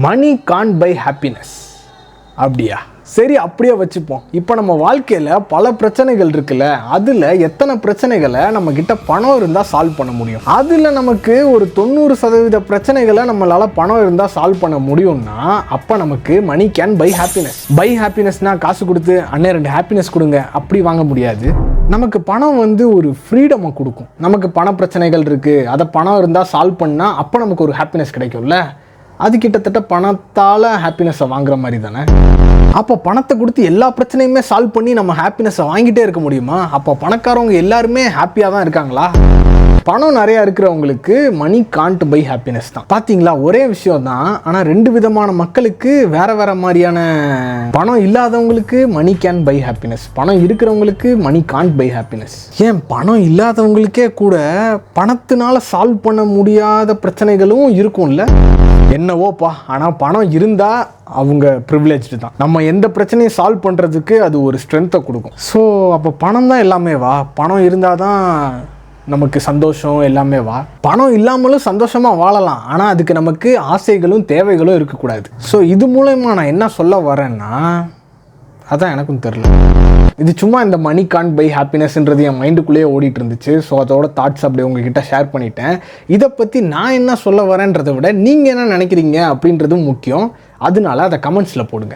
Money can't by happiness. அப்படியா? சரி, அப்படியே வச்சுப்போம். இப்போ நம்ம வாழ்க்கையில் பல பிரச்சனைகள் இருக்குல்ல, அதில் எத்தனை பிரச்சனைகளை நம்மக்கிட்ட பணம் இருந்தால் சால்வ் பண்ண முடியும்? அதில் நமக்கு ஒரு 90% பிரச்சனைகளை நம்மளால் பணம் இருந்தால் சால்வ் பண்ண முடியும்னா அப்போ நமக்கு money can buy happiness. Buy ஹாப்பினஸ்னால் காசு கொடுத்து அண்ணே 2 ஹாப்பினஸ் கொடுங்க அப்படி வாங்க முடியாது. நமக்கு பணம் ஒரு ஃப்ரீடமை கொடுக்கும். நமக்கு பண பிரச்சனைகள் இருக்குது, அதை பணம் இருந்தால் சால்வ் பண்ணால் அப்போ நமக்கு ஒரு ஹாப்பினஸ் கிடைக்கும்ல. அது கிட்டத்தட்ட பணத்தால் ஹாப்பினஸை வாங்குற மாதிரி தானே. அப்போ பணத்தை கொடுத்து எல்லா பிரச்சனையுமே சால்வ் பண்ணி நம்ம ஹாப்பினஸை வாங்கிட்டே இருக்க முடியுமா? அப்போ பணக்காரவங்க எல்லாருமே ஹாப்பியாக தான் இருக்காங்களா? பணம் நிறையா இருக்கிறவங்களுக்கு மணி கான்ட் பை ஹாப்பினஸ் தான். பார்த்தீங்களா, ஒரே விஷயம் தான், ஆனால் 2 விதமான மக்களுக்கு வேற வேற மாதிரியான. பணம் இல்லாதவங்களுக்கு மணி கேன் பை ஹாப்பினஸ், பணம் இருக்கிறவங்களுக்கு மணி கான்ட் பை ஹாப்பினஸ். ஏன் பணம் இல்லாதவங்களுக்கே கூட பணத்தினால சால்வ் பண்ண முடியாத பிரச்சனைகளும் இருக்கும்ல. என்னவோப்பா, ஆனால் பணம் இருந்தால் அவங்க ப்ரிவிலேஜ்டு தான். நம்ம எந்த பிரச்சனையும் சால்வ் பண்ணுறதுக்கு அது ஒரு ஸ்ட்ரென்த்தை கொடுக்கும். ஸோ அப்போ பணம் தான் எல்லாமே வா. பணம் இருந்தால் தான் நமக்கு சந்தோஷம் எல்லாமே வா. பணம் இல்லாமலும் சந்தோஷமாக வாழலாம், ஆனால் அதுக்கு நமக்கு ஆசைகளும் தேவைகளும் இருக்கக்கூடாது. ஸோ இது மூலமா நான் என்ன சொல்ல வரேன்னா, அதான் எனக்கும் தெரில. இது சும்மா இந்த மணி கான்ட் பை ஹாப்பினஸ்ன்றது என் மைண்டுக்குள்ளேயே ஓடிட்டு இருந்துச்சு. ஸோ அதோட தாட்ஸ் அப்படி உங்ககிட்ட ஷேர் பண்ணிட்டேன். இதை பற்றி நான் என்ன சொல்ல வரேன்றதை விட நீங்கள் என்ன நினைக்கிறீங்க அப்படின்றதும் முக்கியம். அதனால அதை கமெண்ட்ஸில் போடுங்க.